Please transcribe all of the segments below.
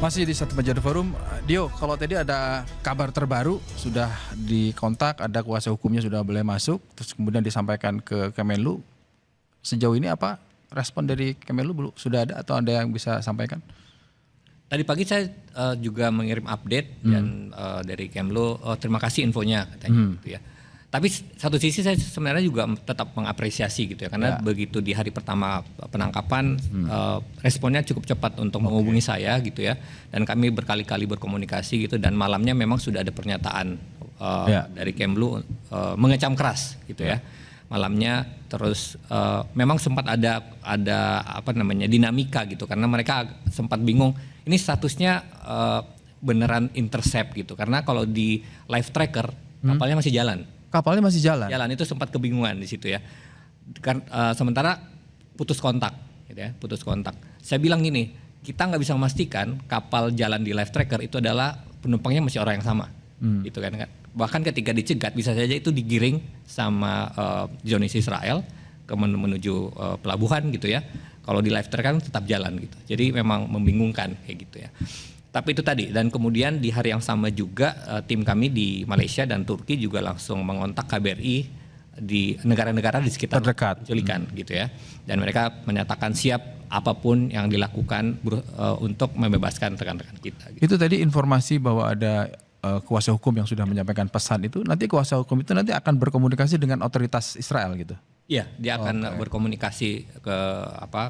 Masih di Satu Meja The Forum, Dio, kalau tadi ada kabar terbaru, sudah dikontak, ada kuasa hukumnya sudah boleh masuk, terus kemudian disampaikan ke Kemenlu. Sejauh ini apa respon dari Kemenlu? Belum, sudah ada atau ada yang bisa sampaikan? Tadi pagi saya juga mengirim update dan dari Kemlu, terima kasih infonya katanya gitu ya. Tapi satu sisi saya sebenarnya juga tetap mengapresiasi gitu ya, karena begitu di hari pertama penangkapan responnya cukup cepat untuk menghubungi saya gitu ya, dan kami berkali-kali berkomunikasi gitu, dan malamnya memang sudah ada pernyataan dari Kemlu mengecam keras gitu ya malamnya. Terus memang sempat ada apa namanya dinamika gitu, karena mereka sempat bingung ini statusnya beneran intercept gitu, karena kalau di live tracker kapalnya masih jalan. Kapalnya masih jalan. Jalan itu sempat kebingungan di situ ya. Sementara putus kontak, gitu ya, putus kontak. Saya bilang gini, kita nggak bisa memastikan kapal jalan di live tracker itu adalah penumpangnya masih orang yang sama, gitu kan. Bahkan ketika dicegat bisa saja itu digiring sama Zionis Israel menuju pelabuhan gitu ya. Kalau di live tracker kan tetap jalan gitu. Jadi memang membingungkan kayak gitu ya. Tapi itu tadi, dan kemudian di hari yang sama juga tim kami di Malaysia dan Turki juga langsung mengontak KBRI di negara-negara di sekitar penculikan gitu ya. Dan mereka menyatakan siap apapun yang dilakukan untuk membebaskan rekan-rekan kita. Gitu. Itu tadi informasi bahwa ada kuasa hukum yang sudah menyampaikan pesan itu, nanti kuasa hukum itu nanti akan berkomunikasi dengan otoritas Israel gitu? Iya, dia akan berkomunikasi ke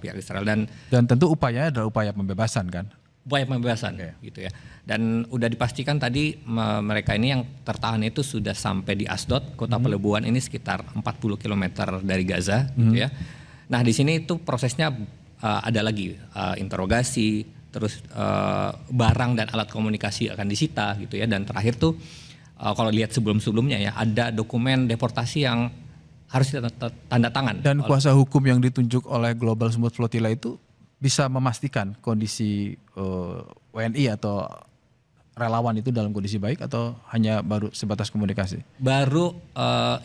pihak Israel, dan tentu upayanya adalah upaya pembebasan kan? Upaya pembebasan gitu ya. Dan udah dipastikan tadi mereka ini yang tertahan itu sudah sampai di Asdod, kota pelabuhan ini sekitar 40 km dari Gaza gitu ya. Nah, di sini itu prosesnya ada lagi interogasi, terus barang dan alat komunikasi akan disita gitu ya, dan terakhir tuh kalau lihat sebelum-sebelumnya ya ada dokumen deportasi yang harus tanda tangan. Dan kuasa hukum yang ditunjuk oleh Global Smooth Flotilla itu bisa memastikan kondisi WNI atau relawan itu dalam kondisi baik, atau hanya baru sebatas komunikasi? Baru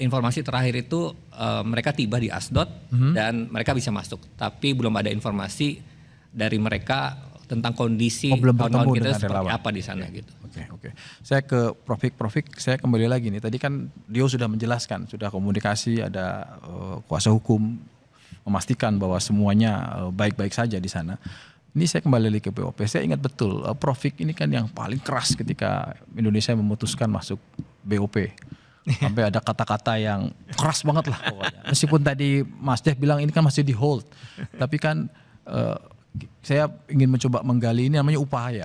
informasi terakhir itu mereka tiba di Asdod dan mereka bisa masuk. Tapi belum ada informasi dari mereka tentang kondisi kawan-kawan kita seperti apa di sana gitu. Oke. Saya ke Prof Fik, saya kembali lagi nih. Tadi kan Dio sudah menjelaskan, sudah komunikasi, ada kuasa hukum memastikan bahwa semuanya baik-baik saja di sana. Ini saya kembali lagi ke BOP. Saya ingat betul Prof Fik ini kan yang paling keras ketika Indonesia memutuskan masuk BOP. Sampai ada kata-kata yang keras banget lah pokoknya. Meskipun tadi Mas Dev bilang ini kan masih di hold. Tapi kan saya ingin mencoba menggali, ini namanya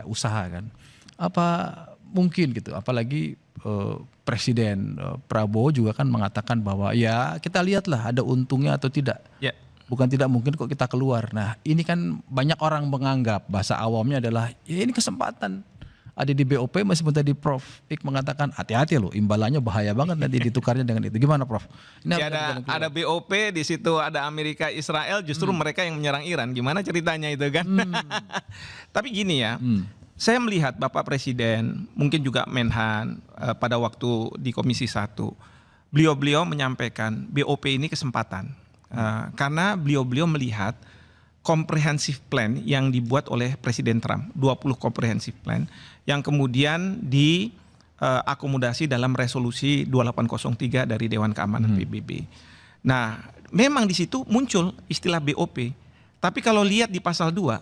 usaha kan. Apa mungkin gitu, apalagi Presiden Prabowo juga kan mengatakan bahwa ya kita lihatlah ada untungnya atau tidak. Bukan tidak mungkin kok kita keluar. Nah, ini kan banyak orang menganggap, bahasa awamnya adalah ya ini kesempatan. Ada di BOP, meskipun tadi Prof Fik mengatakan hati-hati loh, imbalannya bahaya banget nanti ditukarnya dengan itu. Gimana Prof? Ini ada BOP, di situ ada Amerika, Israel, justru mereka yang menyerang Iran. Gimana ceritanya itu kan? Tapi gini ya, saya melihat Bapak Presiden, mungkin juga Menhan pada waktu di Komisi 1, beliau menyampaikan BOP ini kesempatan. Karena beliau melihat comprehensive plan yang dibuat oleh Presiden Trump, 20 comprehensive plan yang kemudian diakomodasi dalam resolusi 2803 dari Dewan Keamanan PBB. Nah, memang di situ muncul istilah BOP. Tapi kalau lihat di pasal 2,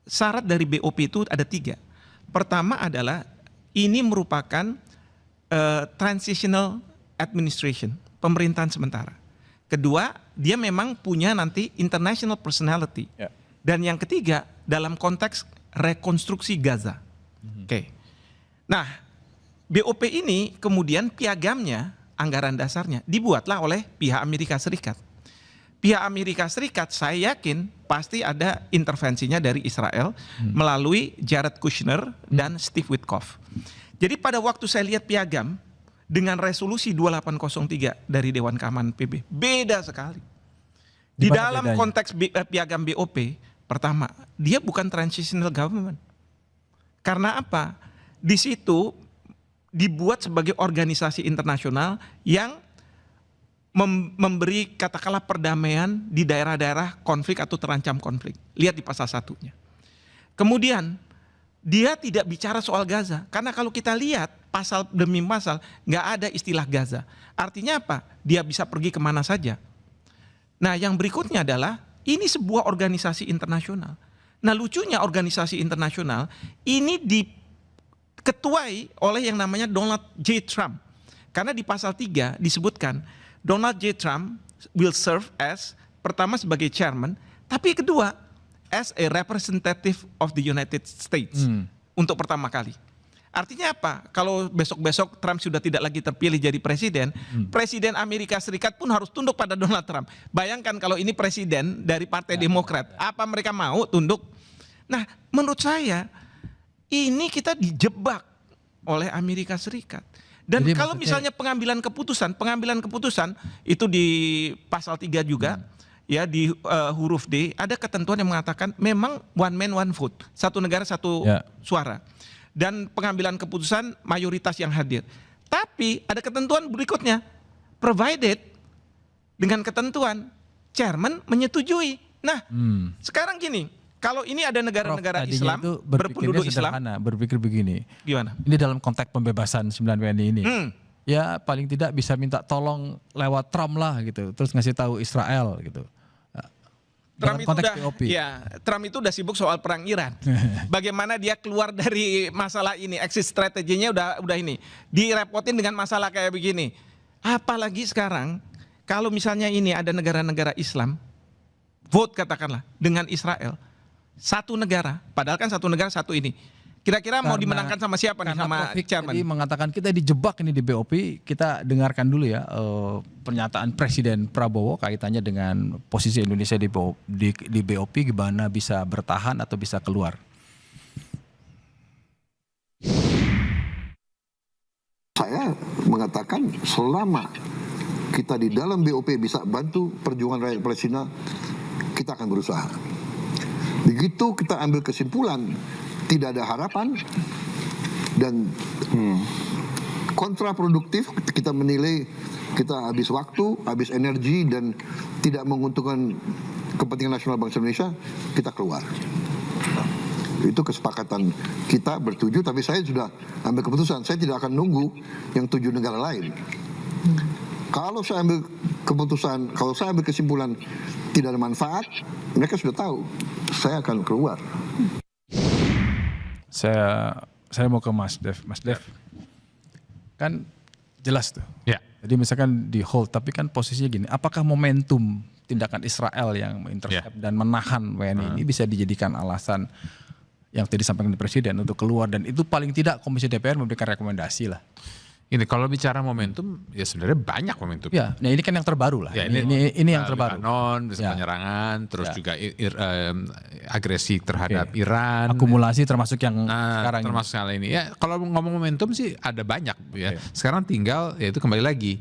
syarat dari BOP itu ada 3. Pertama adalah ini merupakan transitional administration, pemerintahan sementara. Kedua, dia memang punya nanti international personality. Dan yang ketiga, dalam konteks rekonstruksi Gaza. Oke. Nah, BOP ini kemudian piagamnya, anggaran dasarnya dibuatlah oleh pihak Amerika Serikat. Pihak Amerika Serikat saya yakin pasti ada intervensinya dari Israel melalui Jared Kushner dan Steve Witkoff. Jadi pada waktu saya lihat piagam dengan resolusi 2803 dari Dewan Keamanan PBB, beda sekali. Di dalam konteks piagam BOP, pertama, dia bukan transitional government. Karena apa? Di situ dibuat sebagai organisasi internasional yang memberi katakanlah perdamaian di daerah-daerah konflik atau terancam konflik. Lihat di pasal 1-nya. Kemudian dia tidak bicara soal Gaza. Karena kalau kita lihat pasal demi pasal, nggak ada istilah Gaza. Artinya apa? Dia bisa pergi kemana saja. Nah yang berikutnya adalah, ini sebuah organisasi internasional. Nah lucunya organisasi internasional ini diketuai oleh yang namanya Donald J. Trump. Karena di pasal 3 disebutkan, Donald J. Trump will serve as, pertama sebagai chairman, tapi kedua, as a representative of the United States untuk pertama kali. Artinya apa? Kalau besok-besok Trump sudah tidak lagi terpilih jadi presiden, Presiden Amerika Serikat pun harus tunduk pada Donald Trump. Bayangkan kalau ini presiden dari Partai Demokrat, apa mereka mau tunduk? Nah, menurut saya ini kita dijebak oleh Amerika Serikat. Dan Jadi kalau maksudnya- misalnya pengambilan keputusan itu di pasal 3 juga. Ya di huruf D ada ketentuan yang mengatakan memang one man one vote, satu negara satu Ya. suara, dan pengambilan keputusan mayoritas yang hadir. Tapi ada ketentuan berikutnya, provided dengan ketentuan chairman menyetujui. Nah sekarang gini, kalau ini ada negara-negara Prof, tadinya Islam itu berpenduduk berpikirnya Islam, sederhana, berpikir begini. gimana? Ini dalam konteks pembebasan 9 WNI ini. Ya paling tidak bisa minta tolong lewat Trump lah gitu. Terus ngasih tahu Israel gitu. Trump Dalam itu konteks udah, POP. ya, Trump itu udah sibuk soal perang Iran. Bagaimana dia keluar dari masalah ini, exit strateginya udah ini. Direpotin dengan masalah kayak begini. Apalagi sekarang, kalau misalnya ini ada negara-negara Islam, vote katakanlah dengan Israel, satu negara, padahal kan satu negara satu ini. Kira-kira mau dimenangkan sama siapa nih, karena sama Taufik chairman? tadi mengatakan kita dijebak ini di BOP. Kita dengarkan dulu ya pernyataan Presiden Prabowo kaitannya dengan posisi Indonesia di BOP, gimana bisa bertahan atau bisa keluar. Saya mengatakan selama kita di dalam BOP bisa bantu perjuangan rakyat Palestina, kita akan berusaha. Begitu kita ambil kesimpulan tidak ada harapan dan kontraproduktif, kita menilai kita habis waktu, habis energi dan tidak menguntungkan kepentingan nasional bangsa Indonesia, kita keluar. Itu kesepakatan kita bertujuh, tapi saya sudah ambil keputusan. Saya tidak akan nunggu yang 7 negara lain. Kalau saya ambil keputusan, kalau saya ambil kesimpulan tidak ada manfaat, mereka sudah tahu saya akan keluar. Saya mau ke Mas Dev. Mas Dev, kan jelas tuh. Ya. Jadi misalkan di hold, tapi kan posisinya gini, apakah momentum tindakan Israel yang mengintercept dan menahan WNI ini bisa dijadikan alasan yang tadi disampaikan Presiden untuk keluar, dan itu paling tidak Komisi DPR memberikan rekomendasi lah. Ini kalau bicara momentum, ya sebenarnya banyak momentum. Ya, nah ini kan yang terbaru lah. Ya, ini yang terbaru. Lebanon, Ya. penyerangan, terus Ya. juga agresi terhadap Iran. Akumulasi termasuk yang Nah, sekarang ini. termasuk hal ini. Ya, kalau ngomong momentum sih ada banyak ya. Oke. Sekarang tinggal ya itu kembali lagi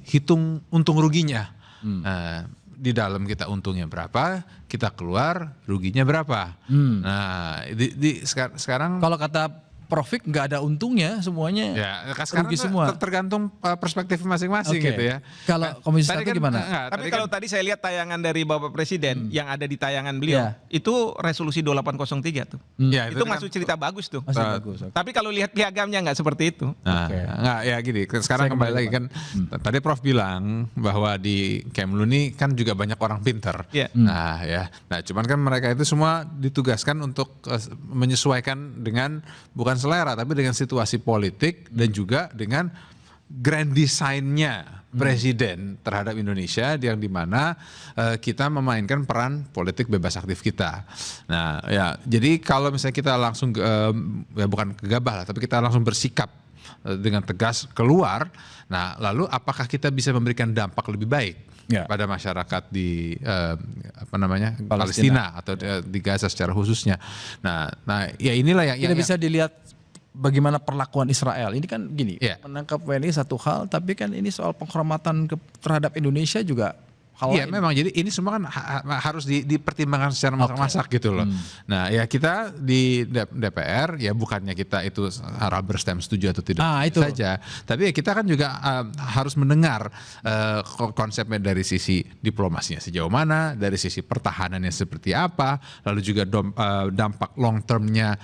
hitung untung ruginya. Nah, di dalam kita untungnya berapa, kita keluar ruginya berapa. Nah, sekarang Kalau kata Profik nggak ada untungnya, semuanya ya sekarang rugi semua. tergantung perspektif masing-masing Oke. gitu ya. Kalau Komisi Tadi 1 gimana? Tapi kalau tadi saya lihat tayangan dari Bapak Presiden yang ada di tayangan beliau, Ya. itu resolusi 2803 tuh. Ya, Itu kan- masuk cerita bagus tuh. Masih bagus. Oke. Tapi kalau lihat piagamnya nggak seperti itu. Nah, Oke. nggak ya gini. Sekarang Saya kembali kembali lagi kan. Tadi Prof bilang bahwa di Kemlu ini kan juga banyak orang pinter. Iya. Nah ya. Nah cuman kan mereka itu semua ditugaskan untuk menyesuaikan dengan bukan selera tapi dengan situasi politik dan juga dengan grand design-nya presiden terhadap Indonesia yang dimana kita memainkan peran politik bebas aktif kita. Nah ya jadi kalau misalnya kita langsung ya bukan gegabah lah tapi kita langsung bersikap dengan tegas keluar, nah lalu apakah kita bisa memberikan dampak lebih baik Ya. pada masyarakat di Palestina Palestina. atau di Gaza secara khususnya. Nah ya inilah yang Tidak bisa dilihat bagaimana perlakuan Israel. Ini kan gini, Ya. menangkap WNI satu hal, tapi kan ini soal penghormatan terhadap Indonesia juga hal Iya lain. memang, jadi ini semua kan harus dipertimbangkan secara masak-masak gitu loh. Nah ya kita di DPR ya bukannya kita itu rubber stamp setuju atau tidak itu saja, tapi ya kita kan juga harus mendengar konsepnya dari sisi diplomasinya sejauh mana, dari sisi pertahanannya seperti apa, lalu juga dampak long termnya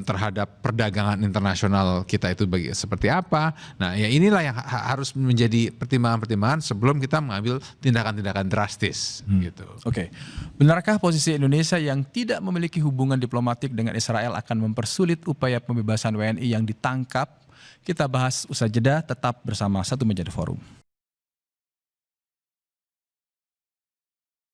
terhadap perdagangan internasional kita itu seperti apa. Nah ya inilah yang harus menjadi pertimbangan-pertimbangan sebelum kita mengambil tindakan-tindakan drastis gitu. Oke. Benarkah posisi Indonesia yang tidak memiliki hubungan diplomatik dengan Israel akan mempersulit upaya pembebasan WNI yang ditangkap? Kita bahas usai jeda, tetap bersama Satu Meja The Forum.